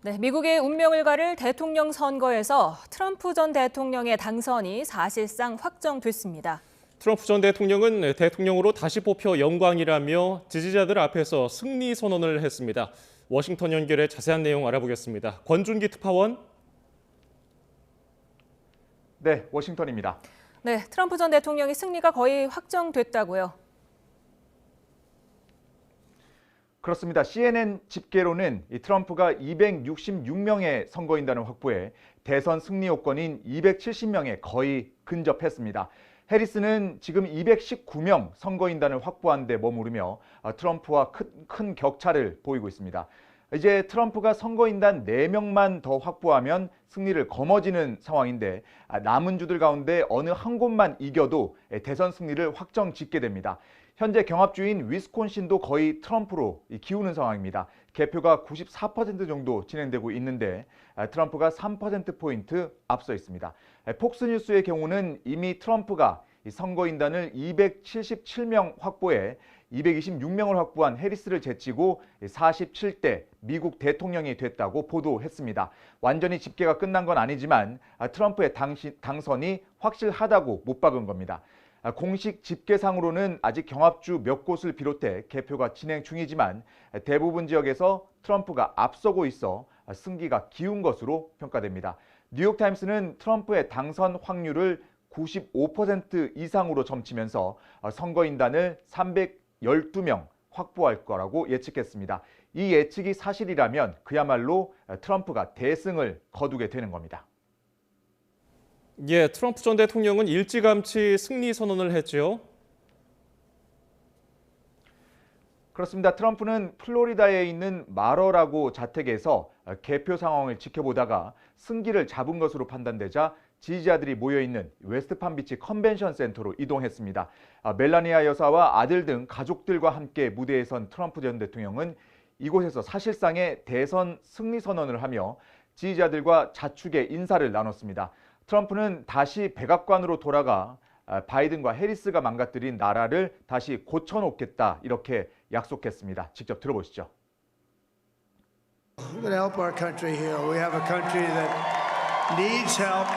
네, 미국의 운명을 가를 대통령 선거에서 트럼프 전 대통령의 당선이 사실상 확정됐습니다. 트럼프 전 대통령은 대통령으로 다시 뽑혀 영광이라며 지지자들 앞에서 승리 선언을 했습니다. 워싱턴 연결의 자세한 내용 알아보겠습니다. 권준기 특파원. 네, 워싱턴입니다. 네, 트럼프 전 대통령의 승리가 거의 확정됐다고요. 그렇습니다. CNN 집계로는 트럼프가 266명의 선거인단을 확보해 대선 승리 요건인 270명에 거의 근접했습니다. 해리스는 지금 219명 선거인단을 확보한 데 머무르며 트럼프와 큰 격차를 보이고 있습니다. 이제 트럼프가 선거인단 4명만 더 확보하면 승리를 거머쥐는 상황인데 남은 주들 가운데 어느 한 곳만 이겨도 대선 승리를 확정 짓게 됩니다. 현재 경합주인 위스콘신도 거의 트럼프로 기우는 상황입니다. 개표가 94% 정도 진행되고 있는데 트럼프가 3%포인트 앞서 있습니다. 폭스뉴스의 경우는 이미 트럼프가 선거인단을 277명 확보해 226명을 확보한 해리스를 제치고 47대 미국 대통령이 됐다고 보도했습니다. 완전히 집계가 끝난 건 아니지만 트럼프의 당선이 확실하다고 못 박은 겁니다. 공식 집계상으로는 아직 경합주 몇 곳을 비롯해 개표가 진행 중이지만 대부분 지역에서 트럼프가 앞서고 있어 승기가 기운 것으로 평가됩니다. 뉴욕타임스는 트럼프의 당선 확률을 95% 이상으로 점치면서 선거인단을 312명 확보할 거라고 예측했습니다. 이 예측이 사실이라면 그야말로 트럼프가 대승을 거두게 되는 겁니다. 예, 트럼프 전 대통령은 일찌감치 승리 선언을 했죠. 그렇습니다. 트럼프는 플로리다에 있는 마러라고 자택에서 개표 상황을 지켜보다가 승기를 잡은 것으로 판단되자 지지자들이 모여있는 웨스트팜비치 컨벤션 센터로 이동했습니다. 멜라니아 여사와 아들 등 가족들과 함께 무대에 선 트럼프 전 대통령은 이곳에서 사실상의 대선 승리 선언을 하며 지지자들과 자축의 인사를 나눴습니다. 트럼프는 다시 백악관으로 돌아가 바이든과 해리스가 망가뜨린 나라를 다시 고쳐놓겠다 이렇게 약속했습니다. 직접 들어보시죠. We're going to help our country here. We have a country that needs help,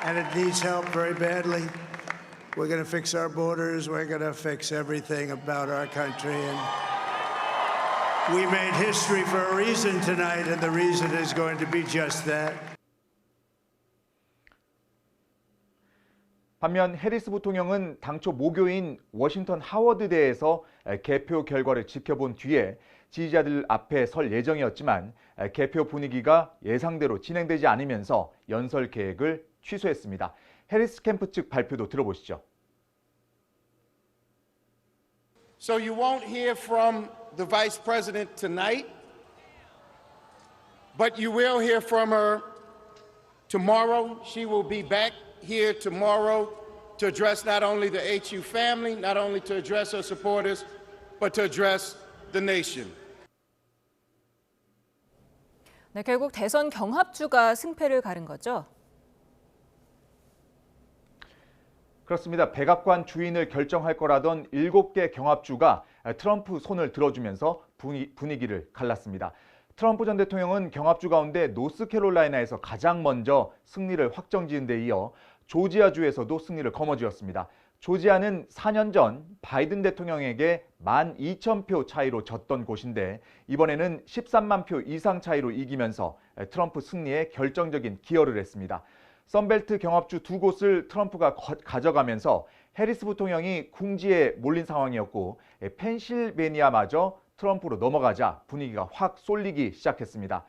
and it needs help very badly. We're going to fix our borders. We're going to fix everything about our country. And we made history for a reason tonight, and the reason is going to be just that. 반면 해리스 부통령은 당초 모교인 워싱턴 하워드대에서 개표 결과를 지켜본 뒤에 지지자들 앞에 설 예정이었지만 개표 분위기가 예상대로 진행되지 않으면서 연설 계획을 취소했습니다. 해리스 캠프 측 발표도 들어보시죠. So you won't hear from the Vice President tonight, but you will hear from her tomorrow. She will be back here tomorrow to address not only the HU family, not only to address her supporters, but to address the nation. 네, 결국 대선 경합주가 승패를 가른 거죠. 그렇습니다. 백악관 주인을 결정할 거라던 7개 경합주가 트럼프 손을 들어주면서 분위기를 갈랐습니다. 트럼프 전 대통령은 경합주 가운데 노스캐롤라이나에서 가장 먼저 승리를 확정지은 데 이어 조지아주에서도 승리를 거머쥐었습니다. 조지아는 4년 전 바이든 대통령에게 12,000표 차이로 졌던 곳인데 이번에는 13만 표 이상 차이로 이기면서 트럼프 승리에 결정적인 기여를 했습니다. 선벨트 경합주 2곳을 트럼프가 가져가면서 해리스 부통령이 궁지에 몰린 상황이었고 펜실베니아마저 트럼프로 넘어가자 분위기가 확 쏠리기 시작했습니다.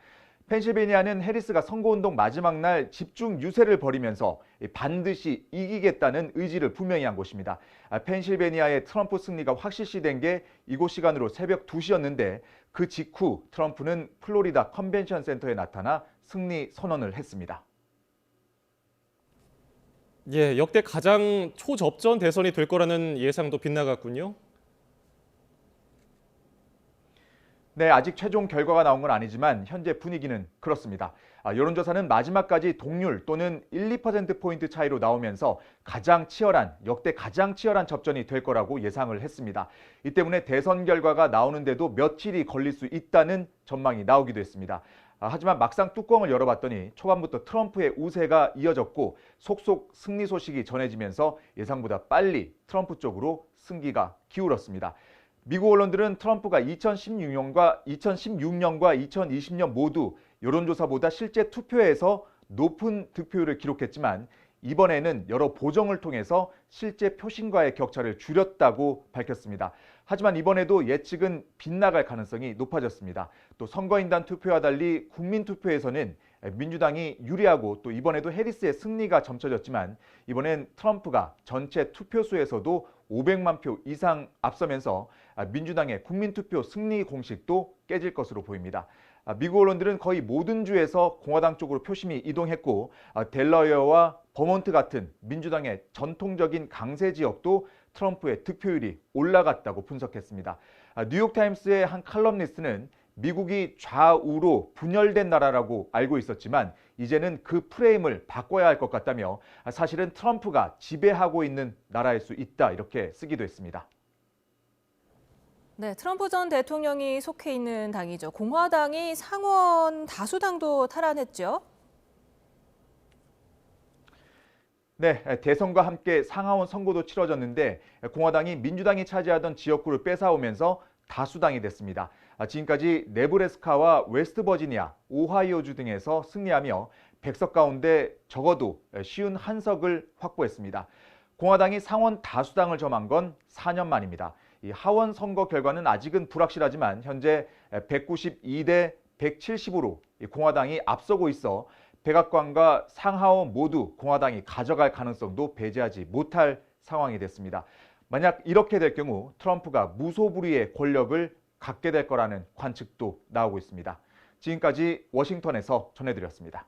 펜실베니아는 해리스가 선거운동 마지막 날 집중 유세를 벌이면서 반드시 이기겠다는 의지를 분명히 한 곳입니다. 펜실베니아의 트럼프 승리가 확실시된 게 이곳 시간으로 새벽 2시였는데 그 직후 트럼프는 플로리다 컨벤션 센터에 나타나 승리 선언을 했습니다. 예, 역대 가장 초접전 대선이 될 거라는 예상도 빗나갔군요. 네, 아직 최종 결과가 나온 건 아니지만 현재 분위기는 그렇습니다. 여론조사는 마지막까지 동률 또는 1, 2%포인트 차이로 나오면서 역대 가장 치열한 접전이 될 거라고 예상을 했습니다. 이 때문에 대선 결과가 나오는데도 며칠이 걸릴 수 있다는 전망이 나오기도 했습니다. 하지만 막상 뚜껑을 열어봤더니 초반부터 트럼프의 우세가 이어졌고 속속 승리 소식이 전해지면서 예상보다 빨리 트럼프 쪽으로 승기가 기울었습니다. 미국 언론들은 트럼프가 2016년과 2020년 모두 여론조사보다 실제 투표에서 높은 득표율을 기록했지만 이번에는 여러 보정을 통해서 실제 표심과의 격차를 줄였다고 밝혔습니다. 하지만 이번에도 예측은 빗나갈 가능성이 높아졌습니다. 또 선거인단 투표와 달리 국민투표에서는 민주당이 유리하고 또 이번에도 해리스의 승리가 점쳐졌지만 이번엔 트럼프가 전체 투표수에서도 500만 표 이상 앞서면서 민주당의 국민투표 승리 공식도 깨질 것으로 보입니다. 미국 언론들은 거의 모든 주에서 공화당 쪽으로 표심이 이동했고 델러웨어와 버몬트 같은 민주당의 전통적인 강세 지역도 트럼프의 득표율이 올라갔다고 분석했습니다. 뉴욕타임스의 한 칼럼니스트는 미국이 좌우로 분열된 나라라고 알고 있었지만 이제는 그 프레임을 바꿔야 할 것 같다며 사실은 트럼프가 지배하고 있는 나라일 수 있다 이렇게 쓰기도 했습니다. 네, 트럼프 전 대통령이 속해 있는 당이죠. 공화당이 상원 다수당도 탈환했죠. 네, 대선과 함께 상하원 선거도 치러졌는데 공화당이 민주당이 차지하던 지역구를 뺏어오면서 다수당이 됐습니다. 지금까지 네브래스카와 웨스트버지니아, 오하이오주 등에서 승리하며 100석 가운데 적어도 51석을 확보했습니다. 공화당이 상원 다수당을 점한 건 4년 만입니다. 이 하원 선거 결과는 아직은 불확실하지만 현재 192대 170으로 공화당이 앞서고 있어 백악관과 상하원 모두 공화당이 가져갈 가능성도 배제하지 못할 상황이 됐습니다. 만약 이렇게 될 경우 트럼프가 무소불위의 권력을 갖게 될 거라는 관측도 나오고 있습니다. 지금까지 워싱턴에서 전해드렸습니다.